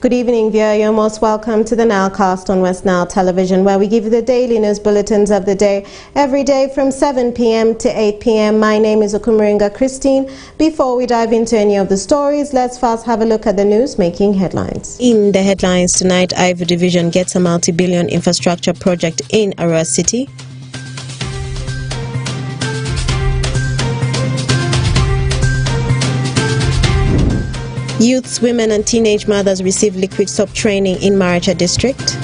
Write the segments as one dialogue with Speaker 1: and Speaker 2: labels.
Speaker 1: Good evening, viewer. You're most welcome to the NILECAST on Westnile television, where we give you the daily news bulletins of the day, every day from 7 p.m. to 8 p.m. My name is Okumuringa Christine. Before we dive into any of the stories, let's first have a look at the news making headlines. In the headlines tonight, Ivory Division gets a multi-billion infrastructure project in Arua City. Youths, women and teenage mothers receive liquid soap training in Maracha district.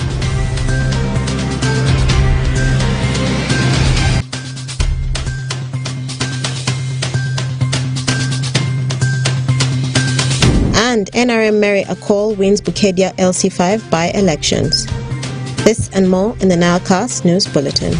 Speaker 1: And NRM Mary Akol wins Bukedia LC5 by-elections. This and more in the NILECAST News Bulletin.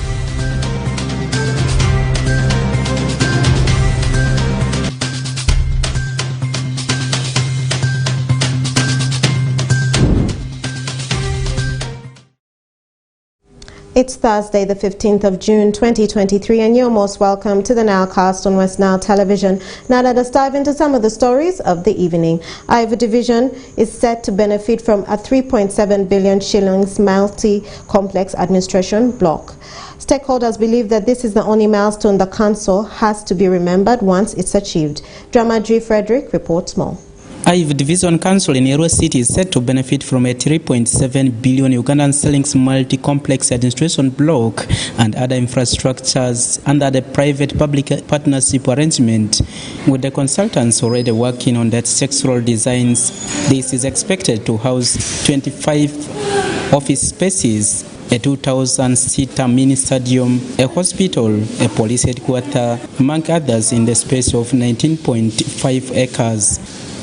Speaker 1: It's Thursday, the 15th of June, 2023, and you're most welcome to the NILECAST on Westnile television. Now let us dive into some of the stories of the evening. Ivory Division is set to benefit from a 3.7 billion shillings multi-complex administration block. Stakeholders believe that this is the only milestone the council has to be remembered once it's achieved. Dramadri Frederick reports more.
Speaker 2: Ivory Division Council in Arua City is set to benefit from a 3.7 billion Ugandan shillings multi-complex administration block and other infrastructures under the private-public partnership arrangement. With the consultants already working on the architectural designs, this is expected to house 25 office spaces, a 2,000-seater mini stadium, a hospital, a police headquarters, among others, in the space of 19.5 acres.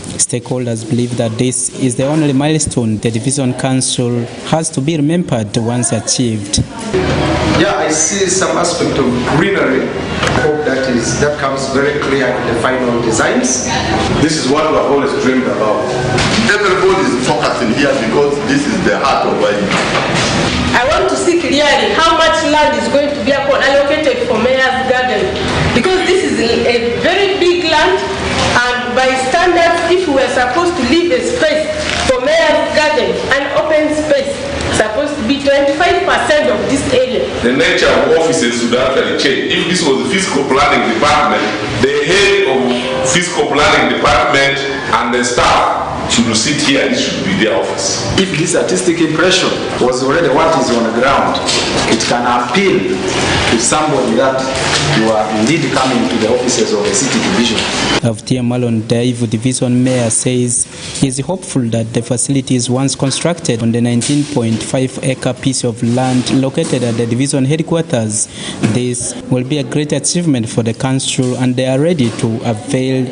Speaker 2: Stakeholders believe that this is the only milestone the Division Council has to be remembered once achieved.
Speaker 3: Yeah, I see some aspect of greenery. I hope that comes very clear in the final designs.
Speaker 4: This is what we have always dreamed about. Everybody is focusing here because this is the heart of Ivory.
Speaker 5: I want to see clearly how much land is going to be allocated for Mayor's Garden, because this is a very big land, and by standards, if we were supposed to leave a space for Mayor's Garden, an open space, supposed to be 25% of this area. The
Speaker 4: nature of offices would actually change. If this was the fiscal planning department, the head of fiscal planning department and the staff should sit here. This should be their office.
Speaker 3: If this artistic impression was already what is on the ground, it can appeal to somebody that you are indeed coming to the offices of the city division.
Speaker 2: Avtia Malon, the Ivory Division mayor, says he is hopeful that the facilities once constructed on the 19.5-acre piece of land located at the division headquarters, this will be a great achievement for the council, and they are ready to avail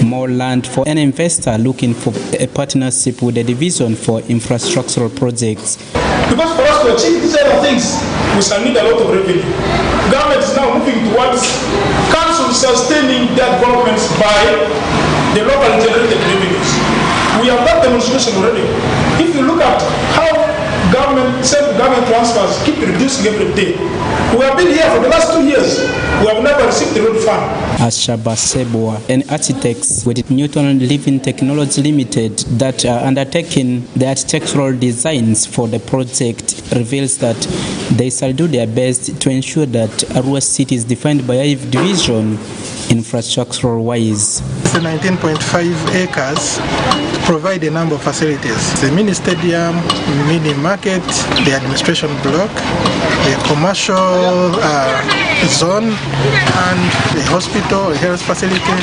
Speaker 2: more land for an investor looking for a partnership with the division for infrastructural projects.
Speaker 6: Because for us to achieve these other things, we shall need a lot of revenue. Government is now moving towards council sustaining their developments by the locally generated revenues. We have that demonstration already. If you look at how self-government transfers keep reducing every day, we have been here for the last 2 years. We have never received the road fund.
Speaker 2: Ashaba Seboa, an architect with Newton Living Technology Limited that are undertaking the architectural designs for the project, reveals that they shall do their best to ensure that Arua City is defined by Ivory Division infrastructural wise.
Speaker 7: The 19.5 acres provide a number of facilities: the mini stadium, mini market, the administration block, the commercial zone, and the hospital, the health facility,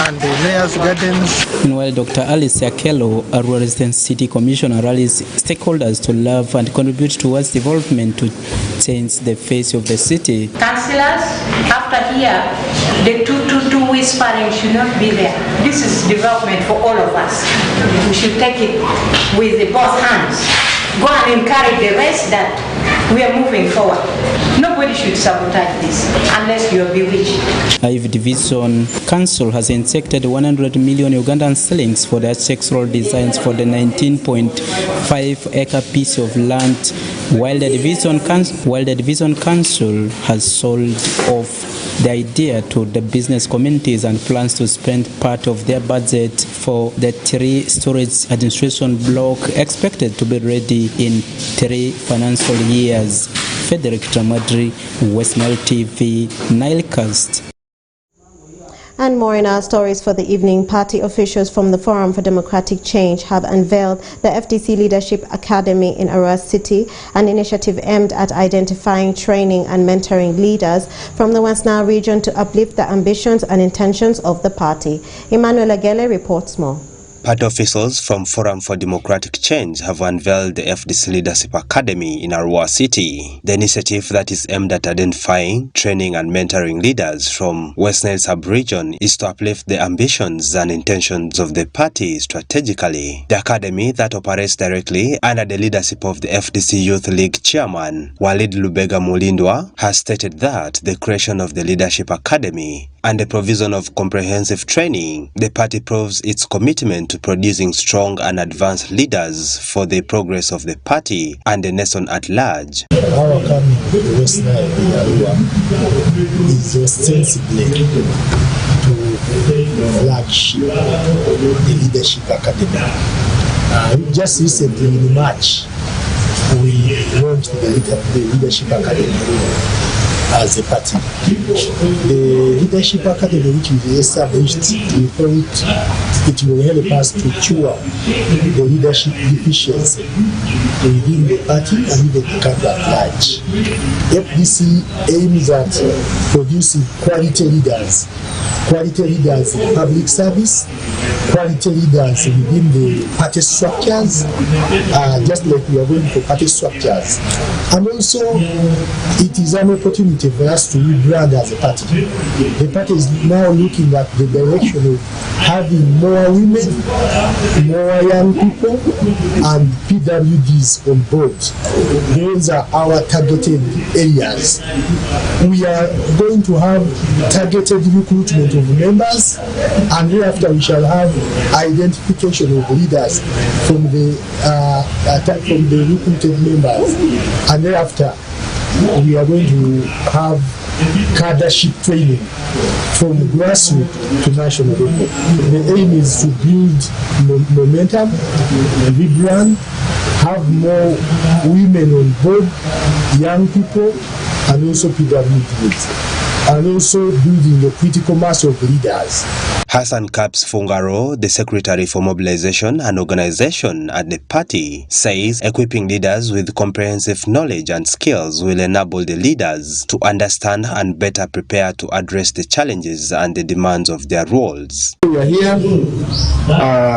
Speaker 7: and the mayor's gardens.
Speaker 2: Meanwhile, Dr. Alice Akelo, Arua Resident City Commissioner, rallies stakeholders to love and contribute towards development to change the face of the city.
Speaker 8: Councillors, after here, the two whispering should not be there. This is development for all of us. We should take it with both hands. Go and encourage the rest that we are moving forward. Nobody should sabotage this unless you are bewitched.
Speaker 2: Ivory Division Council has injected 100 million Ugandan shillings for the architectural designs for the 19.5-acre piece of land While the Division Council has sold off the idea to the business communities and plans to spend part of their budget for the 3 storage administration block expected to be ready in 3 financial years. Frederick Tramadri, Westnile TV, NILECAST.
Speaker 1: And more in our stories for the evening. Party officials from the Forum for Democratic Change have unveiled the FDC Leadership Academy in Arua City, an initiative aimed at identifying, training and mentoring leaders from the Westnile region to uplift the ambitions and intentions of the party. Emmanuel Agele reports more.
Speaker 9: Party officials from Forum for Democratic Change have unveiled the FDC Leadership Academy in Arua City. The initiative that is aimed at identifying, training and mentoring leaders from Westnile sub-region is to uplift the ambitions and intentions of the party strategically. The academy that operates directly under the leadership of the FDC Youth League chairman, Walid Lubega Mulindwa, has stated that the creation of the Leadership Academy and the provision of comprehensive training, the party proves its commitment to producing strong and advanced leaders for the progress of the party and the nation at large.
Speaker 10: Our coming to Westnile in Arua is ostensibly to flagship the Leadership Academy. Just recently in March, we launched the Leadership Academy as a party. The Leadership Academy, which we established, we thought it will help us to cure the leadership deficiency within the party and even the country at large. FDC aims at producing quality leaders in public service, quality leaders within the party structures, just like we are going for party structures. And also, it is an opportunity for us to rebrand as a party. The party is now looking at the direction of having more women, more young people, and PWDs on board. Those are our targeted areas. We are going to have targeted recruitment of members, and thereafter we shall have identification of leaders from the recruited members, and thereafter we are going to have cadreship training from grassroots to national level. The aim is to build momentum, rebrand, have more women on board, young people, and also PWDs, and also building a critical mass of leaders.
Speaker 9: Hassan Kaps Fungaro, the Secretary for Mobilization and Organization at the party, says equipping leaders with comprehensive knowledge and skills will enable the leaders to understand and better prepare to address the challenges and the demands of their roles.
Speaker 6: We are here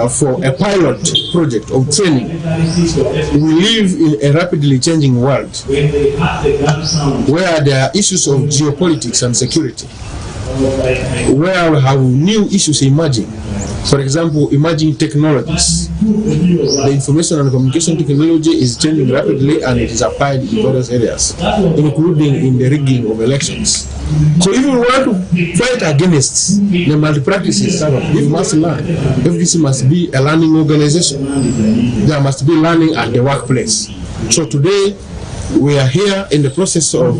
Speaker 6: for a pilot project of training. We live in a rapidly changing world where there are issues of geopolitics and security, where we have new issues emerging. For example, emerging technologies. The information and communication technology is changing rapidly and it is applied in various areas, including in the rigging of elections. So if we want to fight against the malpractices, we must learn. FDC must be a learning organization. There must be learning at the workplace. So today, we are here in the process of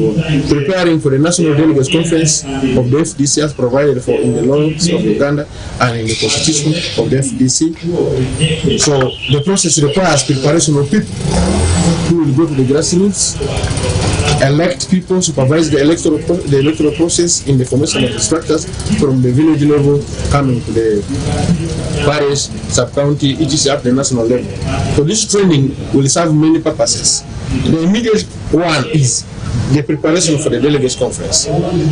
Speaker 6: preparing for the National Delegates Conference of the FDC as provided for in the laws of Uganda and in the constitution of the FDC. So the process requires preparation of people who will go to the grassroots, elect people, supervise the electoral process in the formation of the structures from the village level coming to the parish, sub-county, etc. at the national level. So this training will serve many purposes. The immediate one is the preparation for the delegates conference.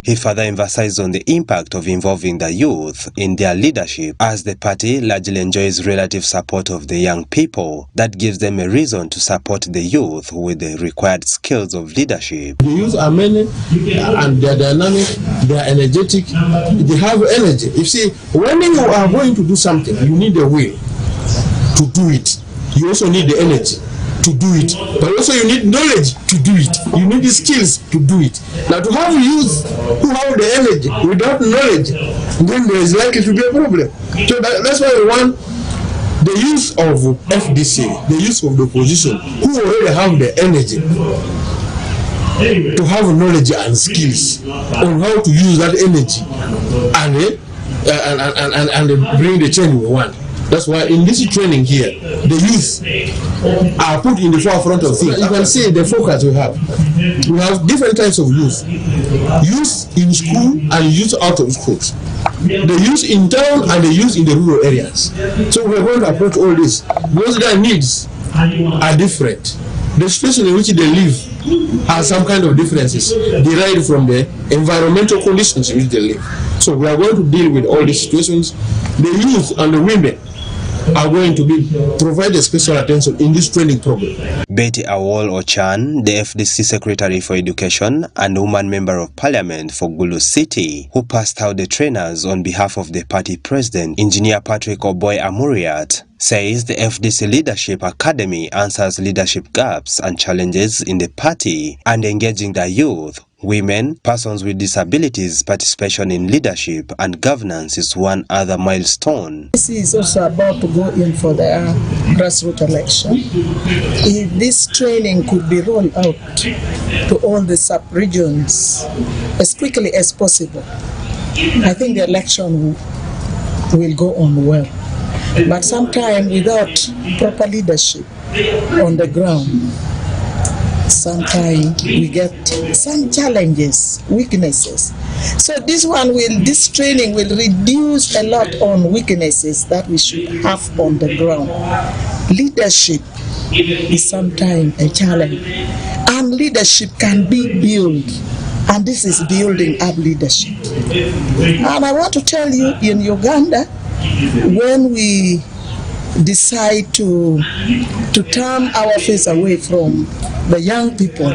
Speaker 9: He further emphasized on the impact of involving the youth in their leadership, as the party largely enjoys relative support of the young people that gives them a reason to support the youth with the required skills of leadership.
Speaker 6: The youth are many and they are dynamic, they are energetic, they have energy. You see, when you are going to do something, you need the will to do it. You also need the energy to do it, but also you need knowledge to do it. You need the skills to do it. Now, to have youth who have the energy without knowledge, then there is likely to be a problem. So that's why we want
Speaker 11: the use of FDC, the use of the opposition, who already have the energy to have knowledge and skills on how to use that energy and bring the change we want. That's why in this training here, the youth are put in the forefront of things. You can see the focus we have. We have different types of youth. Youth in school and youth out of schools. The youth in town and the youth in the rural areas. So we're going to approach all this because their needs are different. The situation in which they live has some kind of differences derived from the environmental conditions in which they live. So we are going to deal with all these situations. The youth and the women are going to be provided special attention in this training program.
Speaker 9: Betty Awol Ochan, the FDC Secretary for Education and woman member of Parliament for Gulu City, who passed out the trainers on behalf of the party president, Engineer Patrick Oboy Amuriat, says the FDC Leadership Academy answers leadership gaps and challenges in the party and engaging the youth. Women, persons with disabilities, participation in leadership and governance is one other milestone.
Speaker 12: This is also about to go in for the grassroots election. If this training could be rolled out to all the sub-regions as quickly as possible, I think the election will go on well. But sometimes without proper leadership on the ground, sometimes we get some challenges, weaknesses. So this training will reduce a lot on weaknesses that we should have on the ground. Leadership is sometimes a challenge, and leadership can be built, and this is building up leadership. And I want to tell you, in Uganda, when we decide to turn our face away from the young people,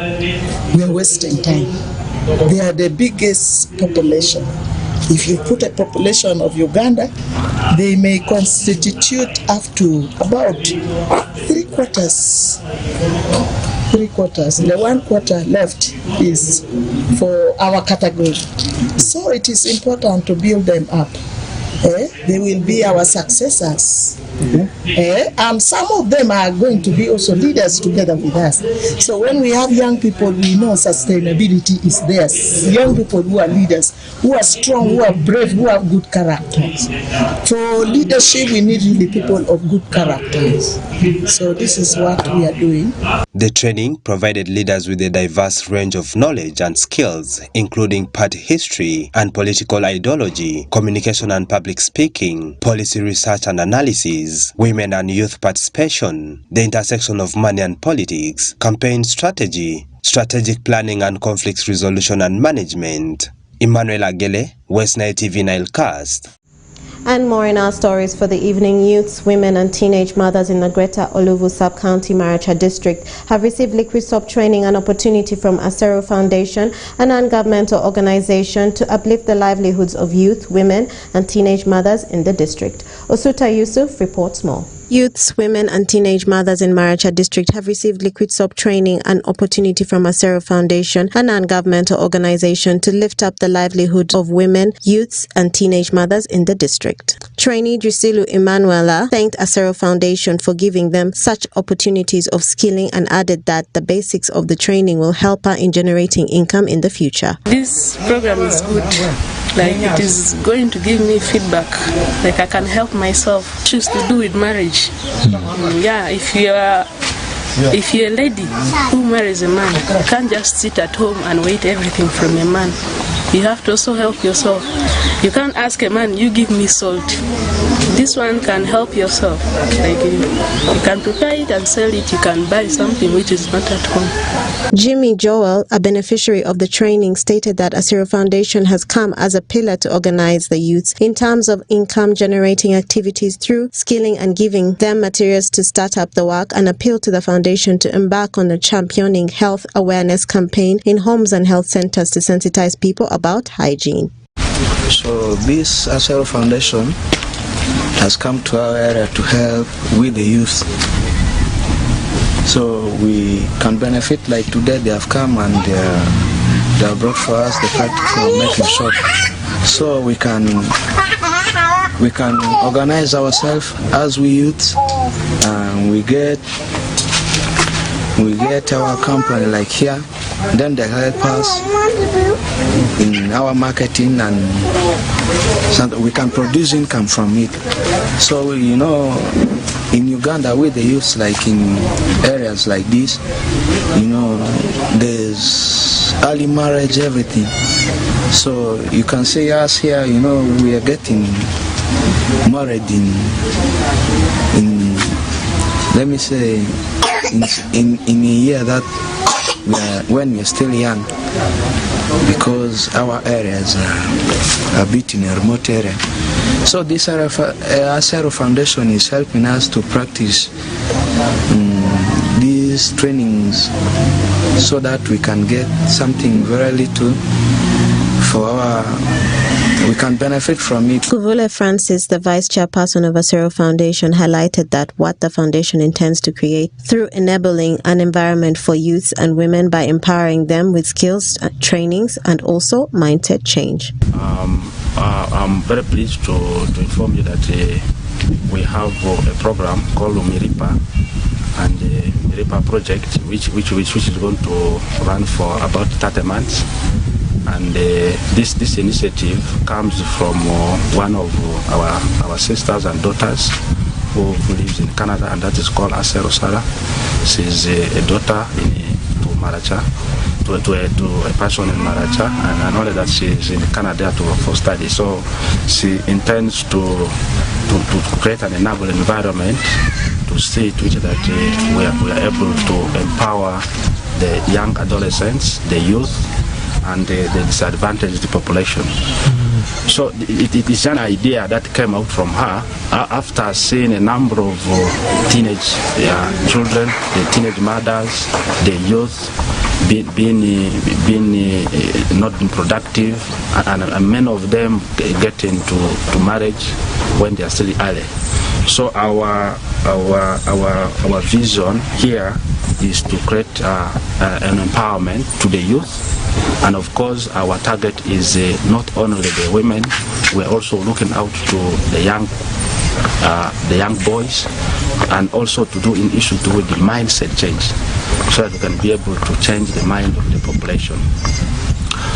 Speaker 12: we are wasting time. They are the biggest population. If you put a population of Uganda, they may constitute up to about three quarters. The 1 quarter left is for our category. So it is important to build them up. They will be our successors. And some of them are going to be also leaders together with us. So when we have young people, we know sustainability is there. Young people who are leaders, who are strong, who are brave, who have good characters. For leadership, we need really people of good characters. So this is what we are doing.
Speaker 9: The training provided leaders with a diverse range of knowledge and skills, including party history and political ideology, communication and public speaking, policy research and analysis, women and youth participation, the intersection of money and politics, campaign strategy, strategic planning and conflict resolution and management. Emmanuel Agele, Westnile TV NILECAST.
Speaker 1: And more in our stories for the evening. Youths, women and teenage mothers in the Greater Oluvu Sub-County Maracha District have received liquid soap training and opportunity from Acero Foundation, a non-governmental organization to uplift the livelihoods of youth, women and teenage mothers in the district. Osuta Yusuf reports more. Youths, women and teenage mothers in Maracha District have received liquid soap training and opportunity from Acero Foundation, a non-governmental organization to lift up the livelihood of women, youths and teenage mothers in the district. Trainee Drisilu Emanuela thanked Acero Foundation for giving them such opportunities of skilling and added that the basics of the training will help her in generating income in the future.
Speaker 5: This program is good. Like, it is going to give me feedback. Like, I can help myself choose to do with marriage. Yeah, if you're a lady who marries a man, you can't just sit at home and wait everything from a man. You have to also help yourself. You can't ask a man, you give me salt. This one can help yourself. Like, you can prepare it and sell it. You can buy something which is not at home.
Speaker 1: Jimmy Joel, a beneficiary of the training, stated that Acero Foundation has come as a pillar to organize the youths in terms of income-generating activities through skilling and giving them materials to start up the work, and appeal to the foundation to embark on a championing health awareness campaign in homes and health centers to sensitize people about hygiene.
Speaker 13: So this Acero Foundation has come to our area to help with the youth. So we can benefit. Like today they have come and they have brought for us the practice of making soap. So we can we can organize ourselves as we youths, and we get our company like here, then they help us in our marketing, and so that we can produce income from it. So in Uganda, with the youths, like in areas like this, there's early marriage, everything. So you can say us here, we are getting married in let me say in a year that when we're still young, because our areas are a bit in a remote area. So this Acero Foundation is helping us to practice these trainings so that we can get something very little we can benefit from it.
Speaker 1: Kuvule Francis, the vice chairperson of Acero Foundation, highlighted that what the foundation intends to create through enabling an environment for youths and women by empowering them with skills, trainings, and also mindset change.
Speaker 14: I'm very pleased to inform you that we have a program called Miripa, and the Miripa project, which is going to run for about 30 months. And this initiative comes from one of our sisters and daughters who lives in Canada, and that is called Acero Sara. She's a daughter to Maracha, to a person in Maracha, and I know that she's in Canada for study. So she intends to create an enabling environment to see to it that we are able to empower the young adolescents, the youth, and the disadvantaged population. So it is an idea that came out from her after seeing a number of teenage children, the teenage mothers, the youth being not being productive, and many of them get into marriage when they are still early. So our vision here is to create an empowerment to the youth. And of course, our target is not only the women, we're also looking out to the young boys, and also to do an issue to do with the mindset change, so that we can be able to change the mind of the population.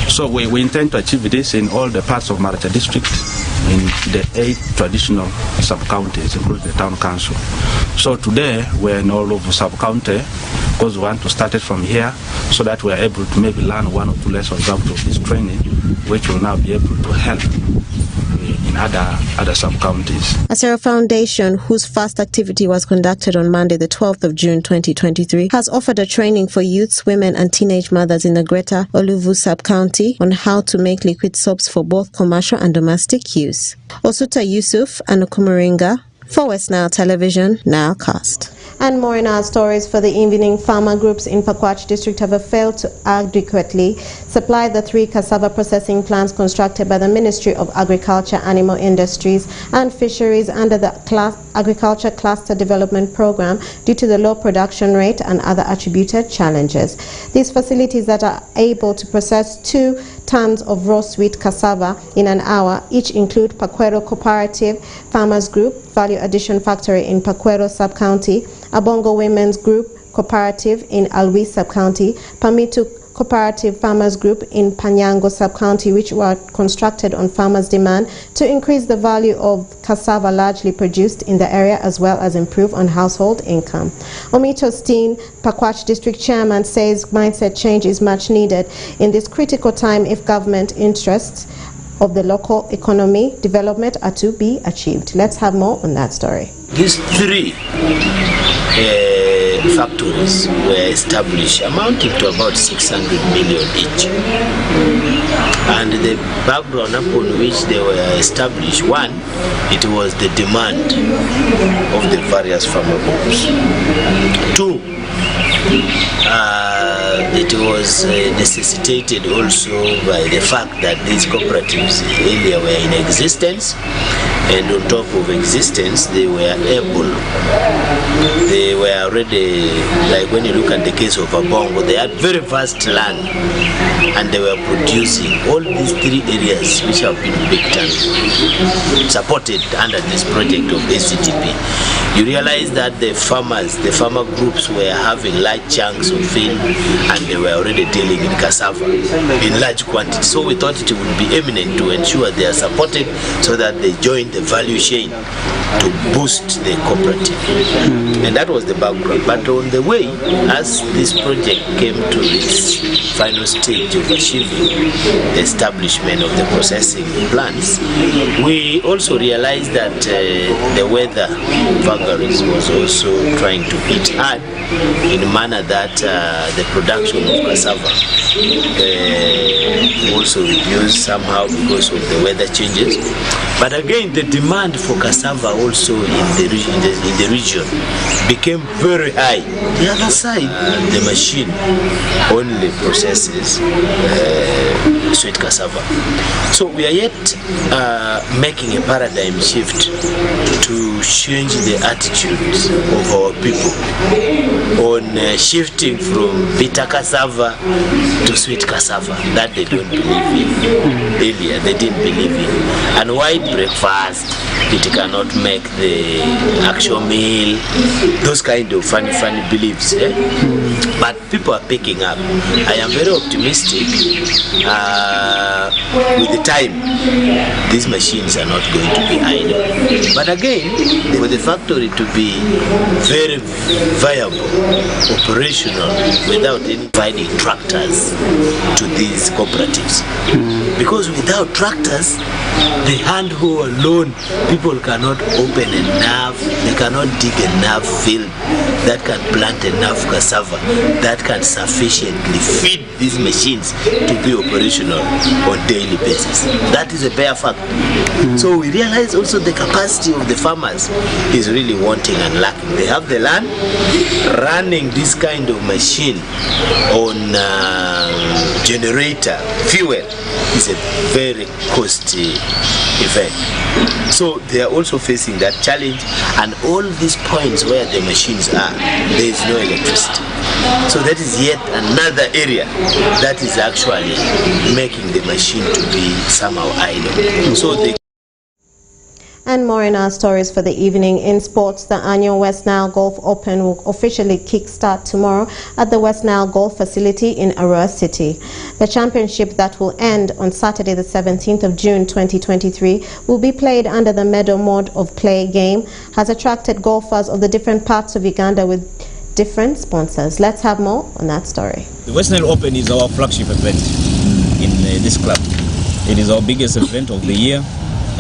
Speaker 14: So we intend to achieve this in all the parts of Maracha district, in the 8 traditional sub-counties, including the town council. So today we're in all of sub-county, because we want to start it from here, so that we are able to maybe learn 1 or 2 lessons out of this training, which will now be able to help in other sub-counties.
Speaker 1: Acero Foundation, whose first activity was conducted on Monday, the 12th of June 2023, has offered a training for youths, women, and teenage mothers in the Greater Oluvu sub-county on how to make liquid soaps for both commercial and domestic use. Osuta Yusuf and Okumuringa for Westnile Television, NILECAST. And more in our stories. For the evening, farmer groups in Pakwach district have failed to adequately supply the 3 cassava processing plants constructed by the Ministry of Agriculture, Animal Industries and Fisheries under the Agriculture Cluster Development Program due to the low production rate and other attributed challenges. These facilities that are able to process 2 tons of raw sweet cassava in an hour each include Pakwero Cooperative Farmers Group Value Addition Factory in Pakwero Sub-County, Abongo Women's Group Cooperative in Alwi Sub-County, Pamitu Cooperative Farmers Group in Panyango Sub-County, which were constructed on farmers' demand to increase the value of cassava largely produced in the area as well as improve on household income. Omito Steen, Pakwach District Chairman, says mindset change is much needed in this critical time if government interests of the local economy development are to be achieved. Let's have more on that story.
Speaker 15: These 3 factories were established amounting to about 600 million each. And the background upon which they were established, 1, it was the demand of the various farmer groups. 2, it was necessitated also by the fact that these cooperatives earlier were in existence, and on top of existence they were already, like when you look at the case of Abongo, they had very vast land and they were producing all these 3 areas which have been picked and supported under this project of ACTP. You realize that the farmer groups were having large chunks of field and they were already dealing in cassava in large quantities. So we thought it would be eminent to ensure they are supported so that they join the value chain to boost the cooperative. And that was the background. But on the way, as this project came to its final stage of achieving the establishment of the processing plants, we also realized that the weather vagaries was also trying to hit hard in a manner that the production of cassava also reduced somehow because of the weather changes. But again, the demand for cassava also in the region became very high. The other side, the machine only processes sweet cassava. So we are yet making a paradigm shift to change the attitudes of our people on shifting from bitter cassava to sweet cassava that they don't believe in. Earlier they didn't believe in. And white breakfast, it cannot make the actual meal, those kind of funny beliefs. But people are picking up. I am very optimistic. With the time, these machines are not going to be idle. But again, for the factory to be very viable, operational, without any providing tractors to these cooperatives. Because without tractors, the hand hoe alone, people cannot open enough, they cannot dig enough field that can plant enough cassava, that can sufficiently feed these machines to be operational on daily basis. That is a bare fact. So we realize also the capacity of the farmers is really wanting and lacking. They have the land. Running this kind of machine on generator fuel is a very costly event. So they are also facing that challenge, and all these points where the machines are, there is no electricity. So that is yet another area that is actually making the machine to be somehow idle. So they
Speaker 1: And more in our stories for the evening. In sports, the annual Westnile Golf Open will officially kickstart tomorrow at the Westnile Golf Facility in Arua City. The championship that will end on Saturday the 17th of June 2023 will be played under the medal mode of play game, has attracted golfers of the different parts of Uganda with different sponsors. Let's have more on that story.
Speaker 16: The Westnile Open is our flagship event in this club. It is our biggest event of the year.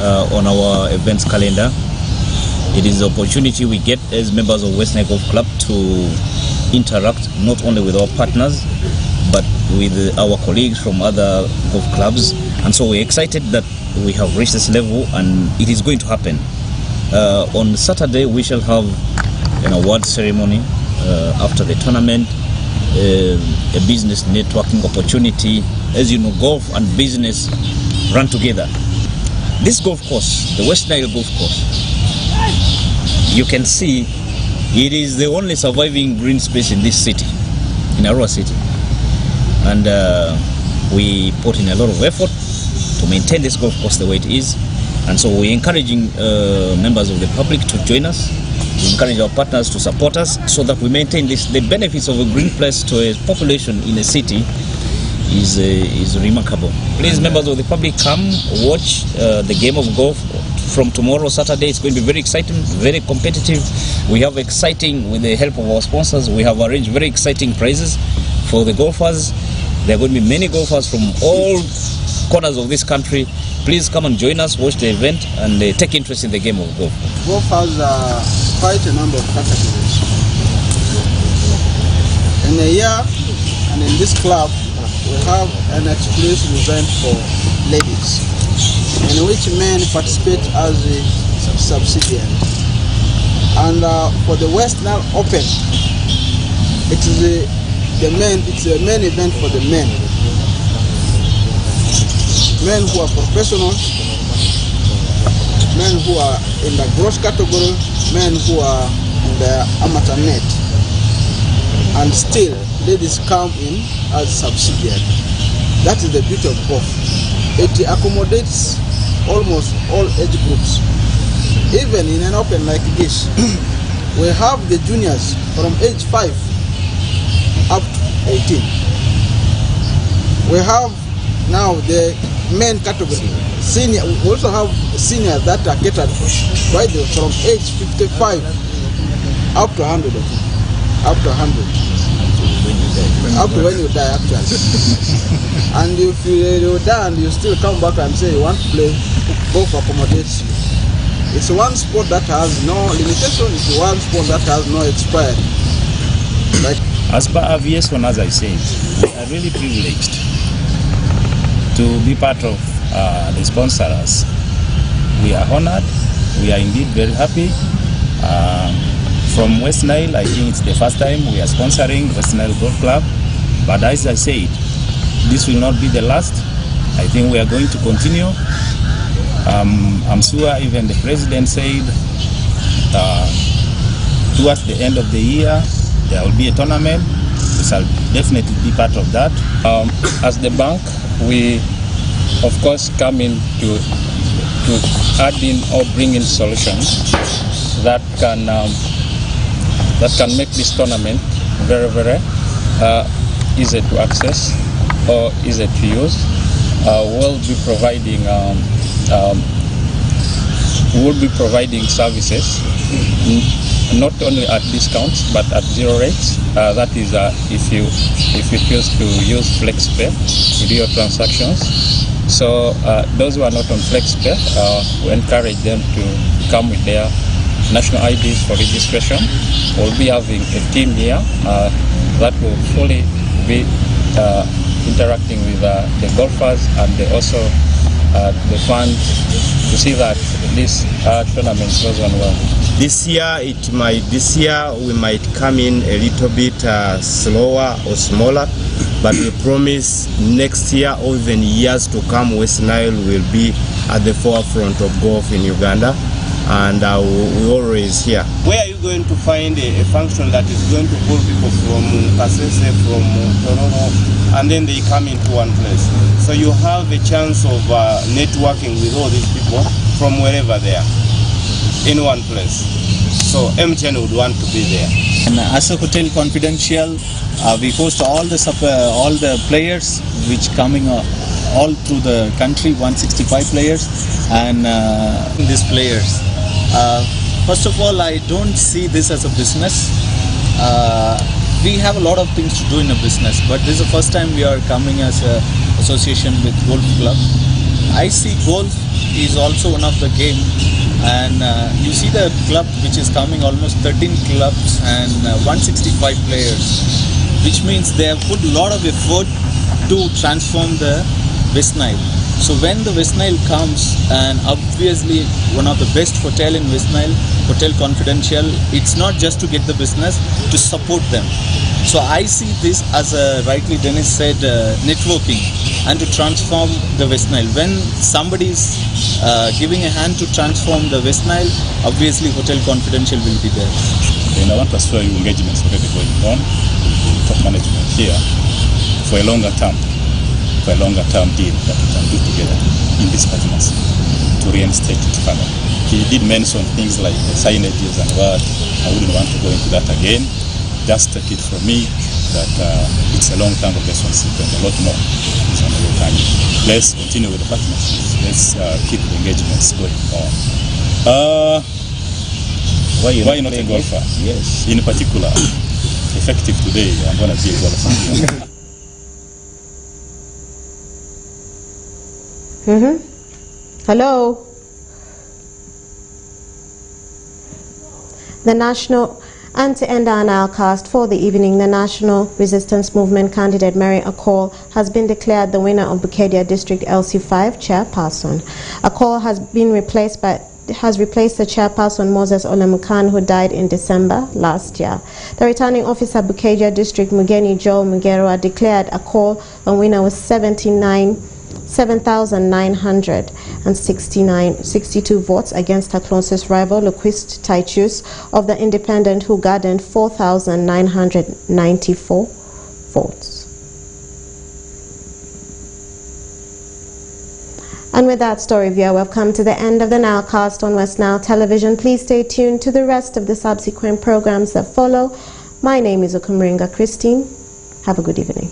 Speaker 16: On our events calendar. It is the opportunity we get as members of Westnile Golf Club to interact not only with our partners but with our colleagues from other golf clubs, and so we're excited that we have reached this level and it is going to happen. On Saturday we shall have an award ceremony after the tournament, a business networking opportunity. As you know, golf and business run together. This golf course, the Westnile Golf Course, you can see it is the only surviving green space in this city, in Arua City. And we put in a lot of effort to maintain this golf course the way it is. And so we're encouraging members of the public to join us. We encourage our partners to support us so that we maintain this. The benefits of a green place to a population in a city is remarkable. Please, members of the public, come watch the game of golf from tomorrow, Saturday. It's going to be very exciting, very competitive. We have exciting, with the help of our sponsors, we have arranged very exciting prizes for the golfers. There are going to be many golfers from all corners of this country. Please come and join us, watch the event, and take interest in the game of golf.
Speaker 17: Golf has quite a number of categories. In a year, and in this club, we have an exclusive event for ladies, in which men participate as a subsidiary. And for the Westnile Open, it is a the men, it's a main event for the men. Men who are professionals, men who are in the gross category, men who are in the amateur net. And still, ladies come in as subsidiary. That is the beauty of golf. It accommodates almost all age groups. Even in an open like this, we have the juniors from age 5 up to 18. We have now the men category. Senior, we also have seniors that are catered by the from age 55 up to 100. Up to 100. Up to when you die, actually. And if you die and you still come back and say you want to play, golf accommodates you. It's one sport that has no limitation. It's one sport that has no expiry. Like
Speaker 14: as per aviation, as I said, we are really privileged to be part of the sponsors. We are honored. We are indeed very happy. From Westnile, I think it's the first time we are sponsoring Westnile Golf Club. But as I said, this will not be the last. I think we are going to continue. I'm sure even the president said towards the end of the year there will be a tournament. We shall definitely be part of that.
Speaker 18: As the bank, we of course come in to add in or bring in solutions that can make this tournament very, very easy to access or easy to use. We'll be providing services not only at discounts but at zero rates. That is if you choose to use FlexPay to do your transactions. So those who are not on FlexPay, we encourage them to come with their national IDs for registration. We'll be having a team here that will fully be interacting with the golfers and also the fans to see that this tournament goes on well.
Speaker 19: This year we might come in a little bit slower or smaller, but we promise next year or even years to come, Westnile will be at the forefront of golf in Uganda. And we always here. Where are you going to find a function that is going to pull people from Kasese, from Tororo, and then they come into one place? So you have a chance of networking with all these people from wherever they are, in one place. So MTN would want to be there.
Speaker 20: And as a Hotel Confidential, we host all the players which coming all through the country, 165 players, and these players. First of all, I don't see this as a business. We have a lot of things to do in a business, but this is the first time we are coming as an association with Golf Club. I see golf is also one of the game, and you see the club which is coming, almost 13 clubs and 165 players, which means they have put a lot of effort to transform the Westnile. So when the Westnile comes, and obviously one of the best hotel in Westnile, Hotel Confidential, it's not just to get the business, to support them. So I see this as rightly Dennis said, networking and to transform the Westnile. When somebody is giving a hand to transform the Westnile, obviously Hotel Confidential will be there.
Speaker 14: And I want to assure you engagements already going on with top management here for a longer term deal that we can do together in this partnership to reinstate it further. He did mention things like the signages and what. I wouldn't want to go into that again. Just take it from me that it's a long-term relationship and a lot more is on the way time. Let's continue with the partnership. Let's keep the engagements going on. Why not a golfer? Yes. In particular, effective today, I'm going to be a golfer.
Speaker 1: Hello. The national, and to end our NILECAST for the evening, the National Resistance Movement candidate Mary Akol has been declared the winner of Bukedia District LC5 chairperson. Akol has been replaced by has replaced the chairperson Moses Olemukan, who died in December last year. The returning officer Bukeja District Mugeni Joe Mugerwa declared a call on winner with 7,962 votes against her closest rival, Luquist Taichus of the Independent, who garnered 4,994 votes. And with that story, viewer, we've come to the end of the NILECAST on Westnile Television. Please stay tuned to the rest of the subsequent programs that follow. My name is Okumringa Christine. Have a good evening.